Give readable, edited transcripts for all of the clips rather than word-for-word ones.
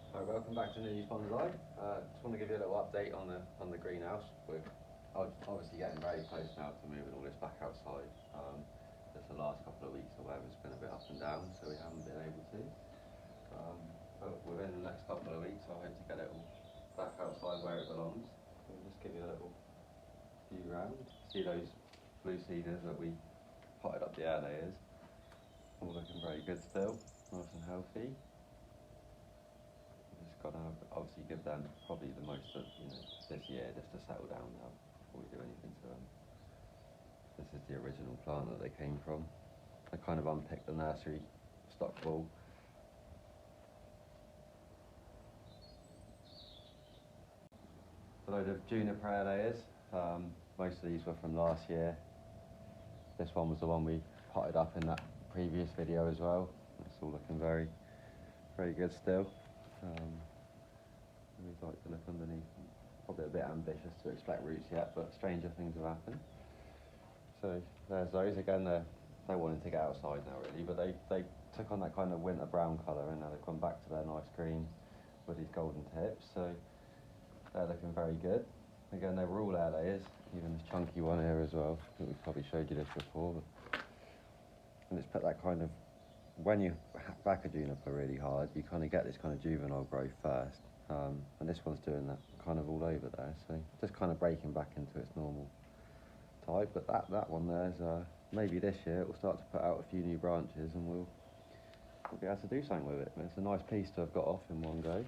Hi, welcome back to Nursery Bonsai. Just want to give you a little update on the greenhouse. We're obviously getting very close now to moving all this back outside. Just the last couple of weeks the weather's been a bit up and down, so we haven't been able to. But within the next couple of weeks, I hope to get it all back outside where it belongs. So we'll just give you a little view round. See those blue seeders that we potted up the air layers? All looking very good still, nice and healthy. Just got to obviously give them probably the most of this year just to settle down now before we do anything to them. This is the original plant that they came from. I kind of unpicked the nursery stock full. A load of juniper air layers. Most of these were from last year. This one was the one we potted up in that previous video as well. It's all looking very, very good still. We'd like to look underneath. Probably a bit ambitious to expect roots yet, but stranger things have happened. So there's those. Again, they're wanting to get outside now really, but they took on that kind of winter brown colour and now they've gone back to their nice green with these golden tips. So they're looking very good. Again, they were all air layers, even this chunky one here as well. I think we probably showed you this before. And it's put that kind of, when you back a juniper really hard, you kind of get this kind of juvenile growth first. And this one's doing that kind of all over there, so just kind of breaking back into its normal type. But that one there's maybe this year it will start to put out a few new branches, and we'll be able to do something with it. It's a nice piece to have got off in one go.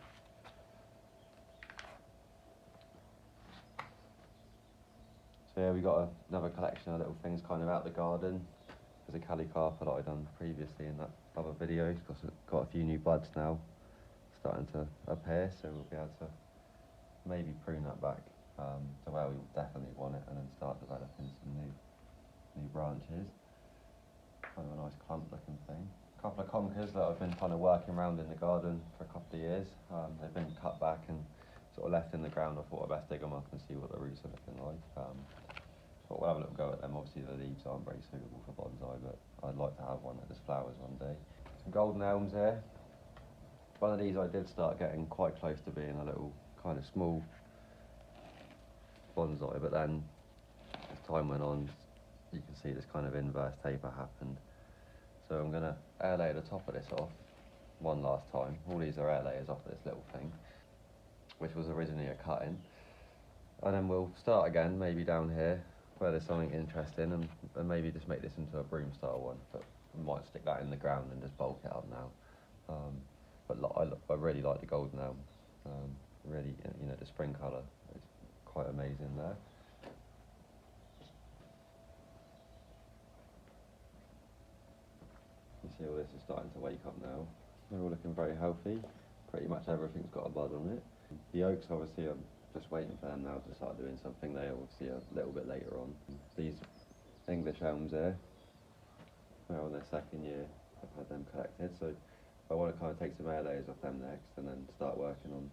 So yeah, we got another collection of little things kind of out the garden. There's a calicarpa that I done previously in that other video. It's got a few new buds now starting to appear, so we'll be able to maybe prune that back to where we definitely want it, and then start developing some new branches. Kind of a nice clump looking thing. A couple of conkers that I've been kind of working around in the garden for a couple of years. They've been cut back and sort of left in the ground. I thought I'd best dig them up and see what the roots are looking like. But we'll have a little go at them. Obviously the leaves aren't very suitable for bonsai, but I'd like to have one that has flowers one day. Some golden elms here. One of these I did start getting quite close to being a little kind of small bonsai, but then as time went on, you can see this kind of inverse taper happened. So I'm going to air layer the top of this off one last time. All these are air layers off this little thing, which was originally a cutting. And then we'll start again, maybe down here, where there's something interesting, and maybe just make this into a broom style one, but we might stick that in the ground and just bulk it up now. But I really like the golden elm. Really, the spring colour is quite amazing there. You see all this is starting to wake up now. They're all looking very healthy. Pretty much everything's got a bud on it. The oaks, obviously, I'm just waiting for them now to start doing something. They obviously a little bit later on. These English elms here, they're on their second year. I've had them collected, so I want to kind of take some air layers off them next, and then start working on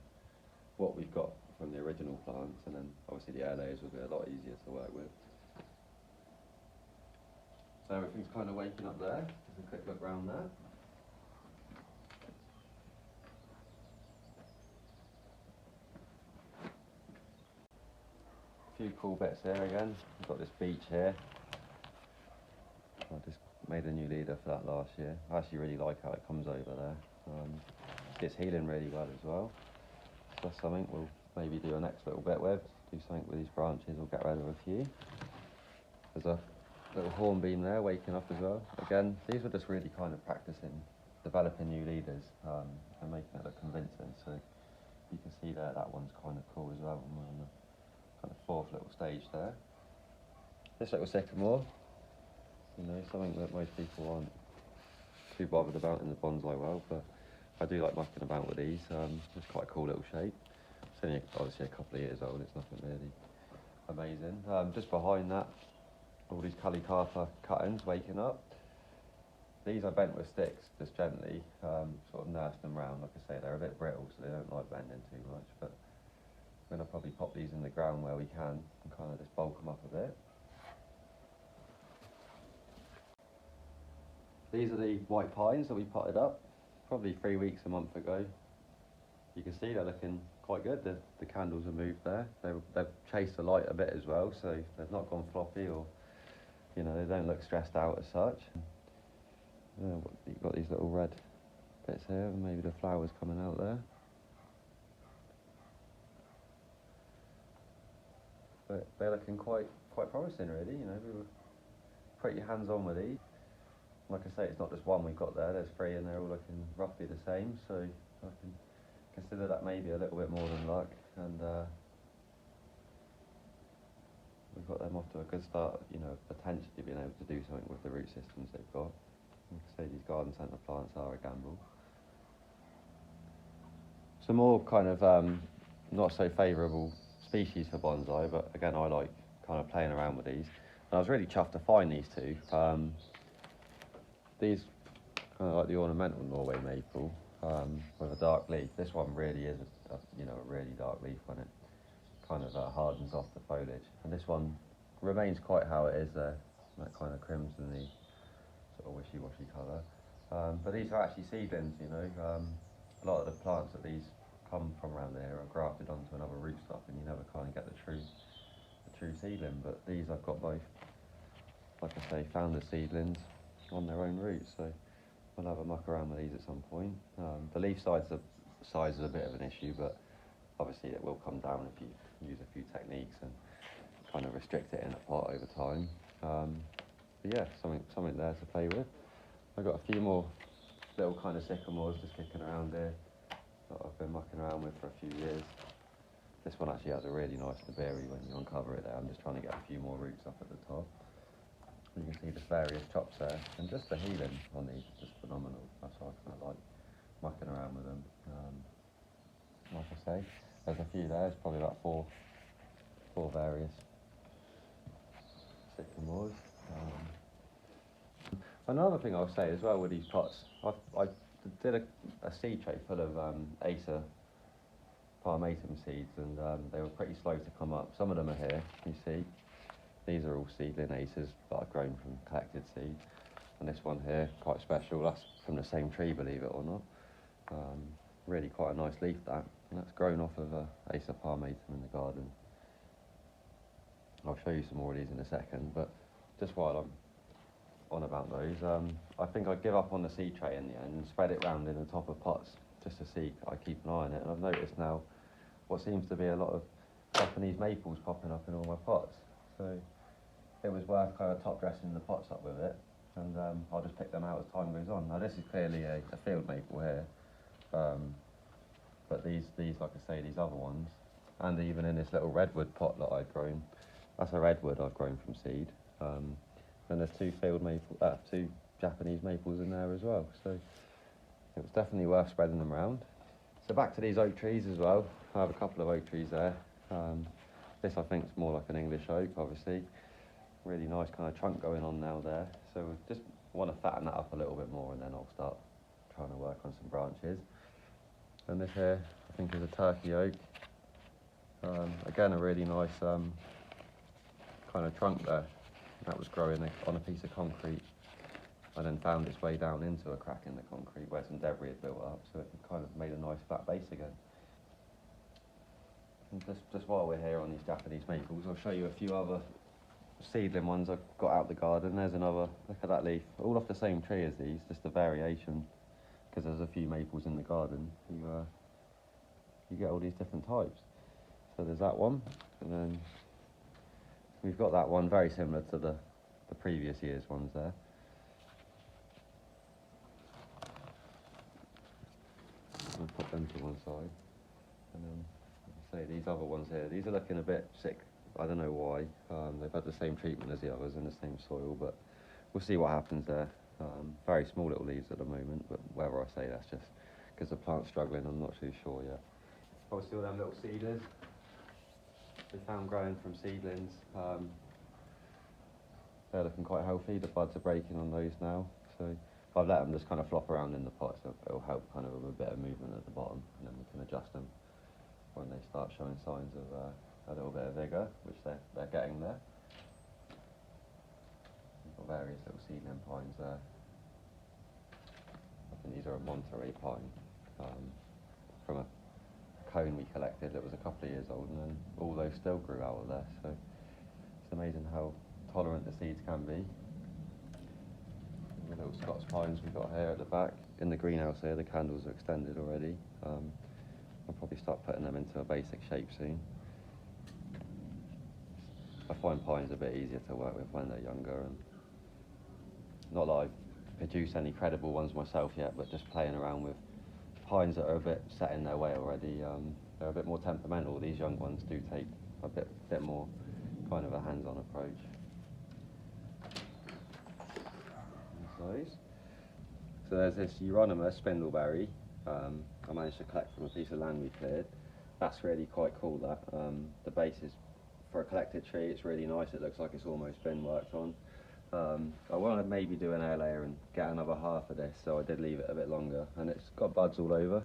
what we've got from the original plants, and then obviously the air layers will be a lot easier to work with. So everything's kind of waking up there. Just a quick look around there. A few cool bits here again. We've got this beach here. I just made a new leader for that last year. I actually really like how it comes over there. It's healing really well as well. So that's something we'll maybe do a next little bit with. Do something with these branches. We'll get rid of a few. There's a little hornbeam there waking up as well. Again, these were just really kind of practicing developing new leaders and making it look convincing. So you can see there that one's kind of cool as well. We're on the kind of fourth little stage there. This little sycamore, something that most people aren't too bothered about in the bonsai world, but I do like mucking about with these. It's quite a cool little shape. It's only obviously a couple of years old. It's nothing really amazing. Just behind that, all these calicarpa cuttings waking up. These I bent with sticks, just gently, sort of nursed them round. Like I say, they're a bit brittle, so they don't like bending too much, but I'm going to probably pop these in the ground where we can and kind of just bulk them up a bit. These are the white pines that we potted up probably 3 weeks, a month ago. you can see they're looking quite good. The candles are moved there. They've chased the light a bit as well, so they've not gone floppy, or you know, they don't look stressed out as such. You've got these little red bits here, maybe the flowers coming out there. But they're looking quite promising, really. You know, we were pretty hands-on with these. Like I say, it's not just one we've got there. There's 3, and they're all looking roughly the same. So I can consider that maybe a little bit more than luck. And we've got them off to a good start. You know, potentially being able to do something with the root systems they've got. Like I say, these garden centre plants are a gamble. Some more kind of not so favourable species for bonsai, but again, I like kind of playing around with these. And I was really chuffed to find these two. These kind of like the ornamental Norway maple with a dark leaf. This one really is a really dark leaf when it kind of hardens off the foliage. And this one remains quite how it is there, that kind of crimsony, sort of wishy-washy colour. But these are actually seedlings, you know. A lot of the plants that these come from around here are grafted onto another rootstock, and you never kind of get the true seedling. But these I've got both, like I say, founder seedlings on their own roots, so we'll have a muck around with these at some point. The leaf size is a bit of an issue, but obviously it will come down if you use a few techniques and kind of restrict it in a pot over time. But yeah, something there to play with. I've got a few more little kind of sycamores just kicking around here that I've been mucking around with for a few years. This one actually has a really nice berry when you uncover it there. I'm just trying to get a few more roots up at the top. You can see the various chops there, and just the healing on these is just phenomenal. That's why I kind of like mucking around with them. Like I say, there's a few there. There's probably about four various sycamores. Another thing I'll say as well with these pots, I did a seed tray full of Acer palmatum seeds, and they were pretty slow to come up. Some of them are here, you see. These are all seedling Acers that I've grown from collected seed. And this one here, quite special, that's from the same tree, believe it or not. Really quite a nice leaf, that. And that's grown off of Acer palmatum in the garden. I'll show you some more of these in a second, but just while I'm on about those, I think I'd give up on the seed tray in the end and spread it round in the top of pots, just to see, I keep an eye on it. And I've noticed now what seems to be a lot of Japanese maples popping up in all my pots. So it was worth kind of top dressing the pots up with it, and I'll just pick them out as time goes on. Now this is clearly a field maple here, but these, like I say, these other ones, and even in this little redwood pot that I've grown, that's a redwood I've grown from seed. And there's two Japanese maples in there as well, so it was definitely worth spreading them around. So back to these oak trees as well. I have a couple of oak trees there. This I think is more like an English oak, obviously. Really nice kind of trunk going on now there. So we just want to fatten that up a little bit more, and then I'll start trying to work on some branches. And this here, I think, is a turkey oak. Again, a really nice kind of trunk there. That was growing on a piece of concrete, and then found its way down into a crack in the concrete where some debris had built up, so it kind of made a nice flat base again. And just while we're here on these Japanese maples, I'll show you a few other seedling ones I've got out the garden. There's another, look at that leaf, all off the same tree as these, just a variation, because there's a few maples in the garden. You get all these different types. So there's that one, and then we've got that one very similar to the previous year's ones there. I'll put them to one side, and then, like I say, these other ones here, these are looking a bit sick. I don't know why. They've had the same treatment as the others in the same soil, but we'll see what happens there. Very small little leaves at the moment, but whether I say that's just because the plant's struggling, I'm not too sure yet. Obviously all them little seeders we found growing from seedlings, they're looking quite healthy. The buds are breaking on those now, so I've let them just kind of flop around in the pot, so it'll help kind of with a bit of movement at the bottom, and then we can adjust them when they start showing signs of a little bit of vigour, which they're getting there. We've got various little seedling pines there. I think these are a Monterey pine from a cone we collected that was a couple of years old, and then all those still grew out of there. So it's amazing how tolerant the seeds can be. The little Scots pines we've got here at the back. In the greenhouse here, the candles are extended already. I'll probably start putting them into a basic shape soon. I find pines a bit easier to work with when they're younger, and not that I've produced any credible ones myself yet, but just playing around with pines that are a bit set in their way already. They're a bit more temperamental. These young ones do take a bit more kind of a hands-on approach. So there's this Euronymous spindleberry I managed to collect from a piece of land we cleared. That's really quite cool, that. The base is, for a collected tree, it's really nice. It looks like it's almost been worked on. I want to maybe do an air layer and get another half of this, so I did leave it a bit longer, and it's got buds all over.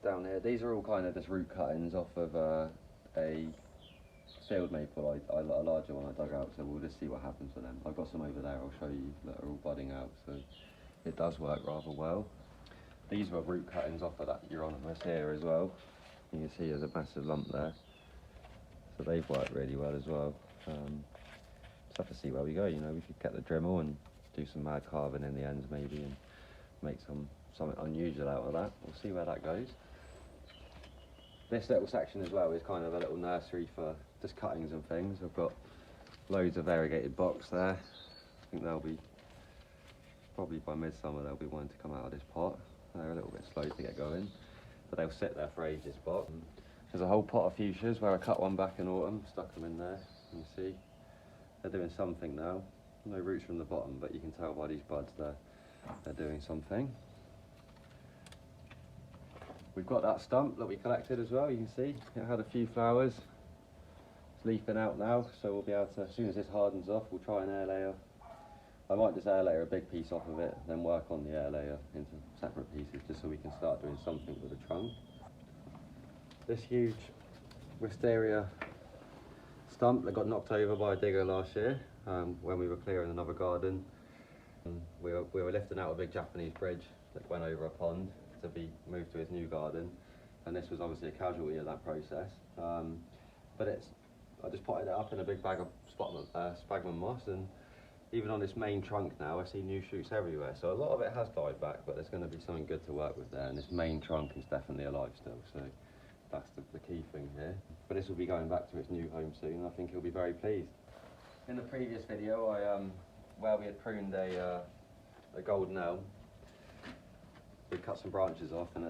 Down here, these are all kind of just root cuttings off of a field maple, a larger one I dug out, so we'll just see what happens with them. I've got some over there I'll show you that are all budding out, so it does work rather well. These were root cuttings off of that Euronymous here as well. You can see there's a massive lump there, so they've worked really well as well. Just have to see where we go, you know. We could get the Dremel and do some mad carving in the ends maybe, and make something unusual out of that. We'll see where that goes. This little section as well is kind of a little nursery for just cuttings and things. I've got loads of variegated box there. I think they'll be, probably by midsummer, they'll be wanting to come out of this pot. They're a little bit slow to get going, but they'll sit there for ages. But there's a whole pot of fuchsias where I cut one back in autumn, stuck them in there. You can see they're doing something now. No roots from the bottom, but you can tell by these buds they're doing something. We've got that stump that we collected as well. You can see it had a few flowers. It's leafing out now, so we'll be able to, as soon as this hardens off, we'll try an air layer. I might just air layer a big piece off of it, then work on the air layer into separate pieces, just so we can start doing something with the trunk. This huge wisteria stump that got knocked over by a digger last year when we were clearing another garden. We were lifting out a big Japanese bridge that went over a pond to be moved to his new garden, and this was obviously a casualty of that process. But I just potted it up in a big bag of sphagnum moss, and even on this main trunk now I see new shoots everywhere, so a lot of it has died back, but there's going to be something good to work with there, and this main trunk is definitely alive still, so that's the key thing here. But this will be going back to its new home soon, and I think he'll be very pleased. In the previous video, where we had pruned a golden elm, we cut some branches off, and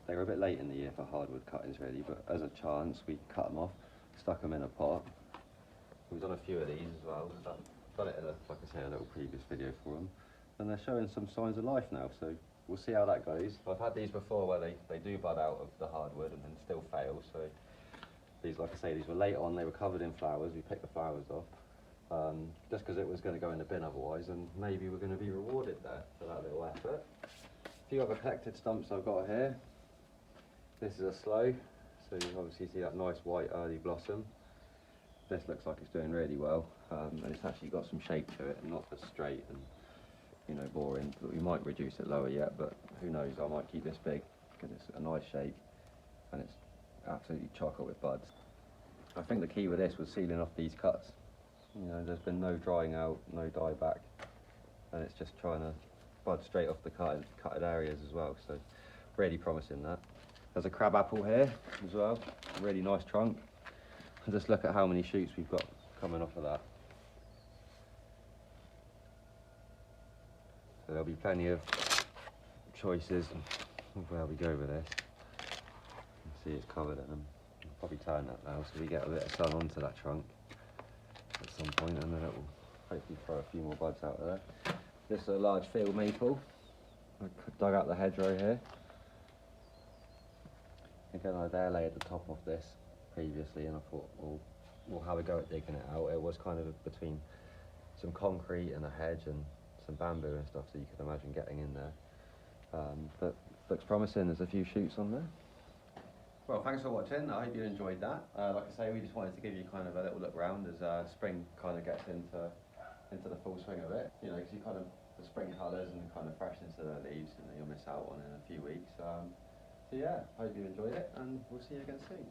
they were a bit late in the year for hardwood cuttings really, but as a chance we cut them off, stuck them in a pot. We've done a few of these as well. Done it in like I say, a little previous video for them, and they're showing some signs of life now, so we'll see how that goes. I've had these before where they do bud out of the hardwood and then still fail, so these, like I say, these were late on, they were covered in flowers, we picked the flowers off, just because it was going to go in the bin otherwise, and maybe we're going to be rewarded there for that little effort. A few other collected stumps I've got here. This is a sloe, so you obviously see that nice white early blossom. This looks like it's doing really well, and it's actually got some shape to it, and not just straight and, you know, boring. But we might reduce it lower yet, but who knows, I might keep this big because it's a nice shape and it's absolutely chocker with buds. I think the key with this was sealing off these cuts. You know, there's been no drying out, no dye back, and it's just trying to bud straight off the cutted areas as well, so really promising that. There's a crab apple here as well, a really nice trunk. And just look at how many shoots we've got coming off of that. So there'll be plenty of choices of where we go with this. You can see it's covered in them. I'll probably turn that now so we get a bit of sun onto that trunk at some point, and then it will hopefully throw a few more buds out of there. This is a large field maple. I dug out the hedgerow here. Again, I'd air layered the top of this previously, and I thought, well, we'll have a go at digging it out. It was kind of between some concrete and a hedge and some bamboo and stuff, so you could imagine getting in there. But looks promising. There's a few shoots on there. Well, thanks for watching. I hope you enjoyed that. Like I say, we just wanted to give you kind of a little look round as spring kind of gets into the full swing of it. You know, because you kind of, the spring colours and the kind of freshness of the leaves, you know, you'll miss out on in a few weeks. So yeah, hope you enjoyed it, and we'll see you again soon.